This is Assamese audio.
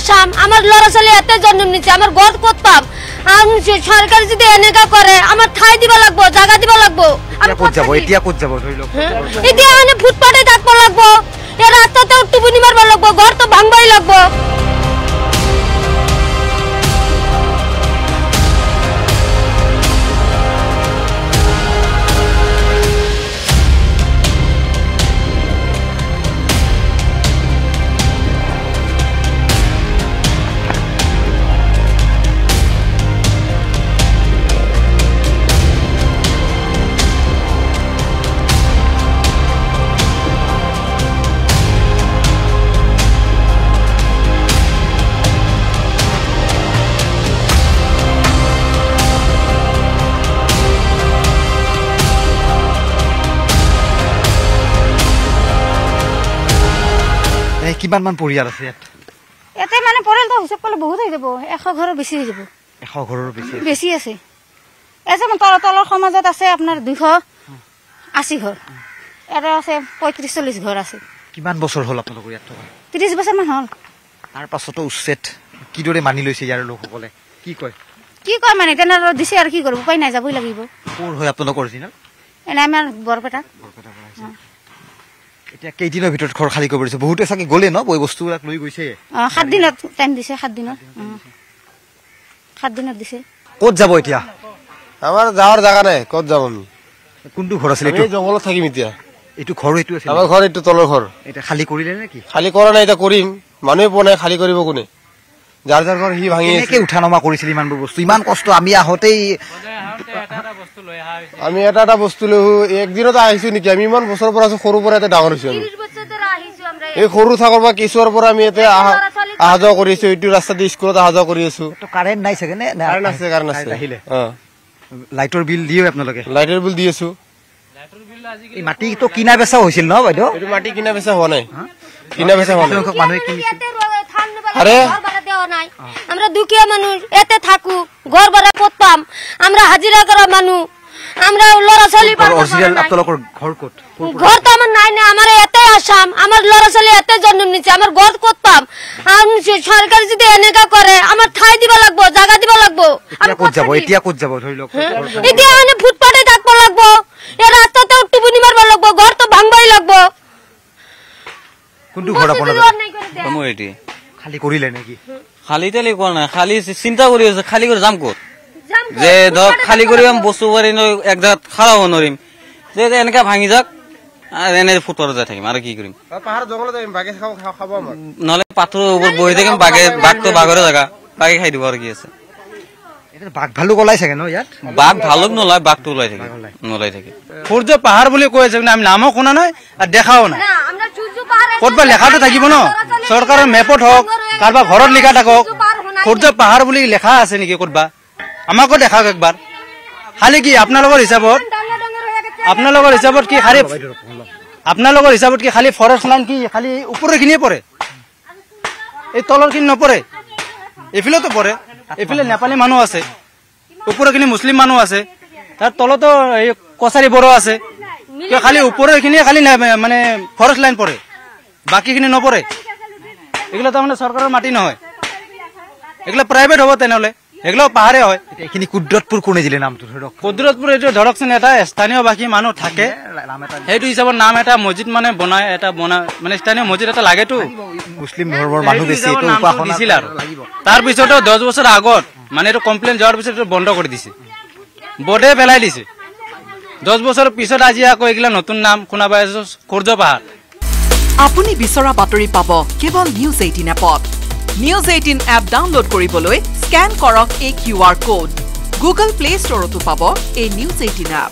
আসাম আমার লড়া ছেলে এত জন্ম নিচ্ছে আমার ঘর করতাম সরকার যদি এনেকা করে আমার ঠাই দিবা লাগবো জায়গা দিবা লাগবো আমি কোত যাব ধরিল এতিয়া মানে ফুটপাতে থাকবো লাগবো এ রাস্তাতে টুবুনি মারবা লাগবো ঘর তো ভাঙবাই লাগবো কিমান মান পৰিয়াল আছে ইয়াত এতে মানে পৰিয়াল তো হিচাপ কৰিলে বহুত হৈ যাব 100 ঘৰৰ বেছি হৈ যাব 100 ঘৰৰ বেছি আছে এছে মানে তলৰ সমাজত আছে আপোনাৰ 280 ঘৰ এৰে আছে 35-40 ঘৰ আছে কিমান বছৰ হ'ল আপোনালোকৰ ইয়াত থকা 30 বছৰ মান হ'ল তাৰ পাছতো উচ্ছেদ কিদৰে মানি লৈছে ইয়াৰ লোকসকলে কি কয় মানে তেনে দিছে আৰু কি কৰিব উপায় নাই যাবই লাগিব কোৰ হয় আপোনালোকৰ অৰিজিনাল এনে আমাৰ বৰপেটা এতিয়া কেইদিনৰ ভিতৰত ঘৰ খালি কৰিব দিছে বহুতে চাগে গলে ন বই বস্তুবিলাক লৈ গৈছে 7 দিনত টাইম দিছে 7 দিনত দিছে ক'ত যাব এতিয়া আমাৰ যাওয়াৰ জায়গা নাই ক'ত যাব আমি কোনটো ঘৰ আছিল এইটো জংগলত থাকিম এতিয়া এইটো ঘৰ এইটো আছিল আমাৰ ঘৰ এইটো তলৰ ঘৰ এটা খালি কৰিলে নেকি খালি কৰা নাই এটা কৰিম মানুহে পোৱা নাই খালি কৰিব কোনে যাৰ যাৰ ঘৰ হি ভাঙি কেনেকৈ উঠানমা কৰিছিল ইমানবোৰ বস্তু ইমান কষ্ট আমি আহতেই আমি এটা বস্তু লৈ একদিনত আহিছো নেকি আমি ইমান বছৰৰ পৰা আছো সৰুৰ পৰা এটা ডাঙৰ হৈছো আমি এই সৰু থাকৰ পৰা কেঁচুৱাৰ পৰা আমি এতিয়া অহা যোৱা কৰি আছো এইটো ৰাস্তা দি স্কুলত অহা যোৱা কৰি আছো কাৰেণ্ট নাই চাগে নে কাৰেণ্ট আছে আহিলে লাইটৰ বিল দিও আপোনালোকে লাইটৰ বিল দি আছো এই মাটিটো কিনা বেচা হৈছিল ন বাইদেউ এইটো মাটি কিনা বেচা হোৱা নাই কিনা বেচা হোৱা নাই মানুহে কিনিছে আরে আমরা দুখিয়া মানুষ এতে থাকু ঘর ভাড়া করতাম আমরা হাজিরা করা মানুষ আমরা লড়া ছেলে অরিজিনাল আপনাদের ঘর কোট ঘর তো আমার নাই না আমার এতে আসাম আমার লড়া ছেলে এতে জন্ম নিচ্ছে আমার ঘর করতাম সরকার যদি এনেকা করে আমার ঠাই দিবা লাগবো জায়গা দিবা লাগবো এতিয়া কোত যাব ধরিল এতিয়া মানে ফুটপাতে থাকবো লাগবো এ রাস্তাতে টুবুনি মারবা লাগবো ঘর তো ভাঙবাই লাগবো কোনটো ঘর আপনাদের কমোডিটি খালি কৰিলে নেকি খালি তেলি কোৱা নাই খালি চিন্তা কৰি আছে খালি কৰি যাম ক'ত যে ধৰ খালি কৰি বস্তু কৰি এক জায়গাত খাৰা হ'ব নোৱাৰিম যে এনেকা ভাঙি যাক আৰ এনে ফুটপাথত যাই থাকিম আৰু কি কৰিম পাহাৰ জংগলত যাম বাগে খাব আমাৰ নহলে পাথৰৰ ওপৰত বহি থাকিম বাঘটো বাঘৰে জাগা বাঘে খাই দিব আৰু কি আছে এটা বাঘ ভালুক ওলাই থাকে ন ইয়াত বাঘ ভালুক নলয় বাঘটো ওলাই থাকে সূৰ্য পাহাৰ বুলি কৈ আছে আমি নামো শুনা নাই আৰু দেখাও নাই ক'তবা লেখাটো থাকিব ন চৰকাৰৰ মেপত হওক কাৰোবাৰ ঘৰত লিখা থাকক সূৰ্য পাহাৰ বুলি লেখা আছে নেকি ক'তবা আমাকো দেখাওক একবাৰ খালি কি আপোনালোকৰ হিচাপত কি খালি আপোনালোকৰ হিচাপত কি খালি ফৰেষ্ট লাইন কি খালি ওপৰখিনিয়ে পৰে এই তলৰখিনি নপৰে এইফালেতো পৰে এইফালে নেপালী মানুহ আছে ওপৰখিনি মুছলিম মানুহ আছে তাৰ তলতো এই কছাৰী বড়ো আছে খালি ওপৰখিনিয়ে খালি মানে ফৰেষ্ট লাইন পৰে বাকীখিনি নপৰে এগুলো তাৰমানে চৰকাৰৰ মাটি নহয় এগুলো প্ৰাইভেট হ'ব তেনেহ'লে এগুলো পাহাৰে হয় এইখিনি কুদ্ৰতপুৰ কোনে দিলে নামটো ধৰক কুদ্ৰতপুৰ এইটো ধৰকচোন এটা স্থানীয় বাকী মানুহ থাকে সেইটো হিচাপত নাম এটা মছজিদ মানে বনাই এটা মানে স্থানীয় মছজিদ এটা লাগেতো মুছলিম ধৰ্মৰ মানুহ বেছি এইটো উপাসনা দিছিল আৰু তাৰপিছতো 10 বছৰ আগত মানে এইটো কমপ্লেইন যোৱাৰ পিছত এইটো বন্ধ কৰি দিছে বৰ্ডে পেলাই দিছে 10 বছৰ পিছত আজি আকৌ এগুলা নতুন নাম শুনা পাই আছো সূৰ্য পাহাৰ আপুনি বিচৰা বাতৰি পাব কেৱল নিউজ 18 এপত নিউজ 18 এপ ডাউনলোড কৰিবলৈ স্ক্যান কৰক এই QR কোড গুগল প্লে ষ্টৰতো পাব এই নিউজ 18 এপ